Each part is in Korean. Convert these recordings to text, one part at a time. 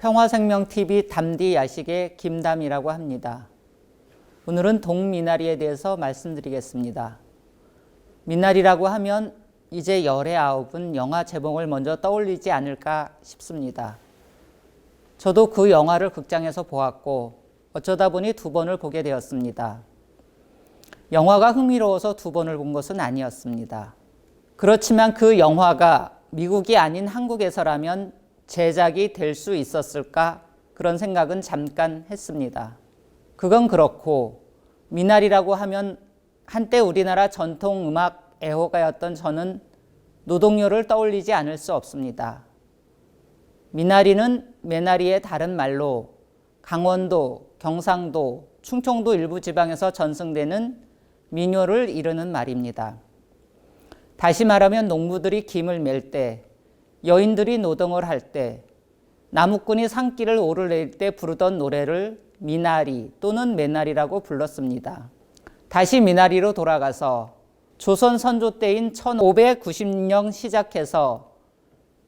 평화생명TV 담디 야식의 김담이라고 합니다. 오늘은 동미나리에 대해서 말씀드리겠습니다. 미나리라고 하면 이제 열의 아홉은 영화 제목을 먼저 떠올리지 않을까 싶습니다. 저도 그 영화를 극장에서 보았고 어쩌다 보니 2번을 보게 되었습니다. 영화가 흥미로워서 2번을 본 것은 아니었습니다. 그렇지만 그 영화가 미국이 아닌 한국에서라면 제작이 될 수 있었을까? 그런 생각은 잠깐 했습니다. 그건 그렇고 미나리라고 하면 한때 우리나라 전통 음악 애호가였던 저는 노동요를 떠올리지 않을 수 없습니다. 미나리는 메나리의 다른 말로 강원도, 경상도, 충청도 일부 지방에서 전승되는 민요를 이르는 말입니다. 다시 말하면 농부들이 김을 맬 때, 여인들이 노동을 할 때, 나무꾼이 산길을 오르내릴 때 부르던 노래를 미나리 또는 메나리라고 불렀습니다. 다시 미나리로 돌아가서 조선 선조 때인 1590년 시작해서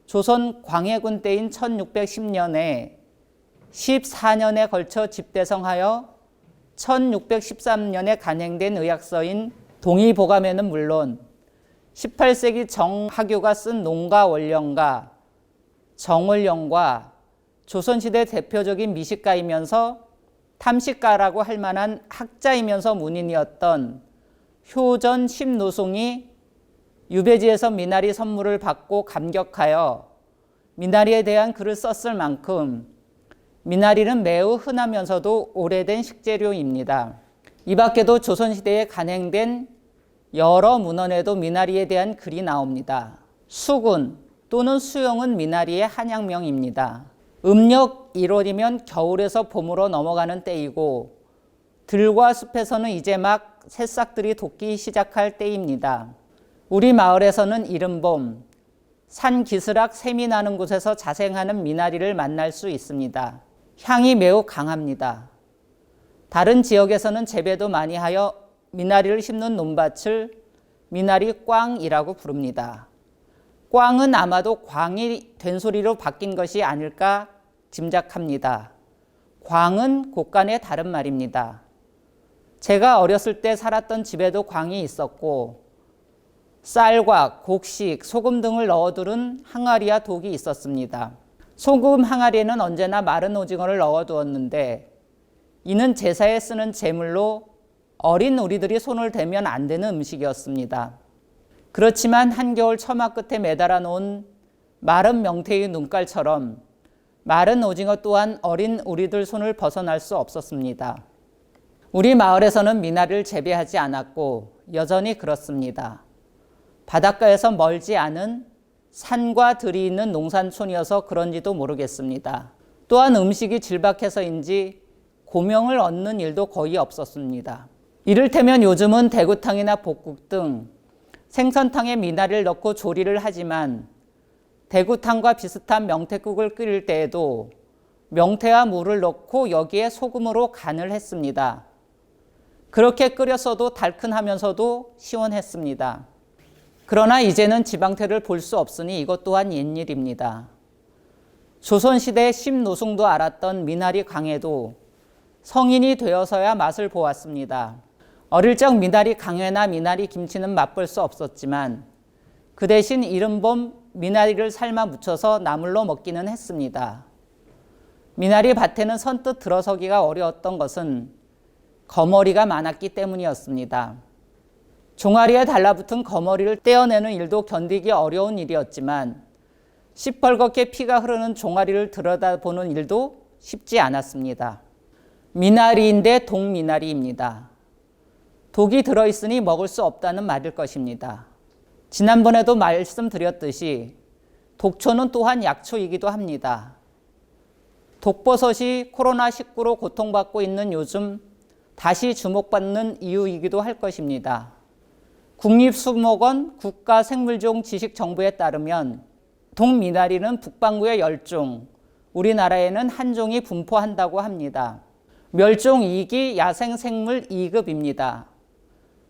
조선 광해군 때인 1610년에 14년에 걸쳐 집대성하여 1613년에 간행된 의학서인 동의보감에는 물론 18세기 정학교가 쓴 농가원령가 정월령과 조선시대 대표적인 미식가이면서 탐식가라고 할 만한 학자이면서 문인이었던 효전 심노송이 유배지에서 미나리 선물을 받고 감격하여 미나리에 대한 글을 썼을 만큼 미나리는 매우 흔하면서도 오래된 식재료입니다. 이 밖에도 조선시대에 간행된 여러 문헌에도 미나리에 대한 글이 나옵니다. 수군 또는 수용은 미나리의 한약명입니다. 음력 1월이면 겨울에서 봄으로 넘어가는 때이고 들과 숲에서는 이제 막 새싹들이 돋기 시작할 때입니다. 우리 마을에서는 이른봄 산 기스락 샘이 나는 곳에서 자생하는 미나리를 만날 수 있습니다. 향이 매우 강합니다. 다른 지역에서는 재배도 많이 하여 미나리를 심는 논밭을 미나리 꽝이라고 부릅니다. 꽝은 아마도 광이 된 소리로 바뀐 것이 아닐까 짐작합니다. 광은 곡간의 다른 말입니다. 제가 어렸을 때 살았던 집에도 광이 있었고 쌀과 곡식, 소금 등을 넣어두는 항아리와 독이 있었습니다. 소금 항아리에는 언제나 마른 오징어를 넣어두었는데 이는 제사에 쓰는 제물로 어린 우리들이 손을 대면 안 되는 음식이었습니다. 그렇지만 한겨울 처마 끝에 매달아 놓은 마른 명태의 눈깔처럼 마른 오징어 또한 어린 우리들 손을 벗어날 수 없었습니다. 우리 마을에서는 미나리를 재배하지 않았고 여전히 그렇습니다. 바닷가에서 멀지 않은 산과 들이 있는 농산촌이어서 그런지도 모르겠습니다. 또한 음식이 질박해서인지 고명을 얻는 일도 거의 없었습니다. 이를테면 요즘은 대구탕이나 볶국 등 생선탕에 미나리를 넣고 조리를 하지만 대구탕과 비슷한 명태국을 끓일 때에도 명태와 물을 넣고 여기에 소금으로 간을 했습니다. 그렇게 끓였어도 달큰하면서도 시원했습니다. 그러나 이제는 지방태를 볼 수 없으니 이것 또한 옛일입니다. 조선시대 심노승도 알았던 미나리 강에도 성인이 되어서야 맛을 보았습니다. 어릴 적 미나리 강회나 미나리 김치는 맛볼 수 없었지만 그 대신 이른봄 미나리를 삶아 무쳐서 나물로 먹기는 했습니다. 미나리 밭에는 선뜻 들어서기가 어려웠던 것은 거머리가 많았기 때문이었습니다. 종아리에 달라붙은 거머리를 떼어내는 일도 견디기 어려운 일이었지만 시뻘겋게 피가 흐르는 종아리를 들여다보는 일도 쉽지 않았습니다. 미나리인데 동미나리입니다. 독이 들어있으니 먹을 수 없다는 말일 것입니다. 지난번에도 말씀드렸듯이 독초는 또한 약초이기도 합니다. 독버섯이 코로나19로 고통받고 있는 요즘 다시 주목받는 이유이기도 할 것입니다. 국립수목원 국가생물종 지식정보에 따르면 동미나리는 북반구의 10종, 우리나라에는 1종이 분포한다고 합니다. 멸종 2기 야생생물 2급입니다.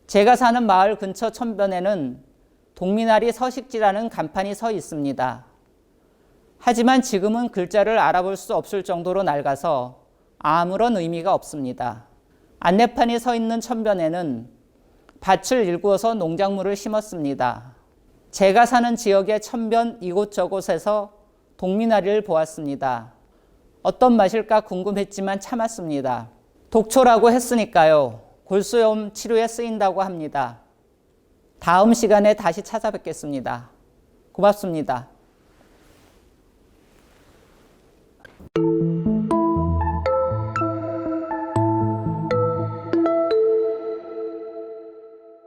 제가 사는 마을 근처 천변에는 동미나리 서식지라는 간판이 서 있습니다. 하지만 지금은 글자를 알아볼 수 없을 정도로 낡아서 아무런 의미가 없습니다. 안내판이 서 있는 천변에는 밭을 일구어서 농작물을 심었습니다. 제가 사는 지역의 천변 이곳저곳에서 동미나리를 보았습니다. 어떤 맛일까 궁금했지만 참았습니다. 독초라고 했으니까요. 골수염 치료에 쓰인다고 합니다. 다음 시간에 다시 찾아뵙겠습니다. 고맙습니다.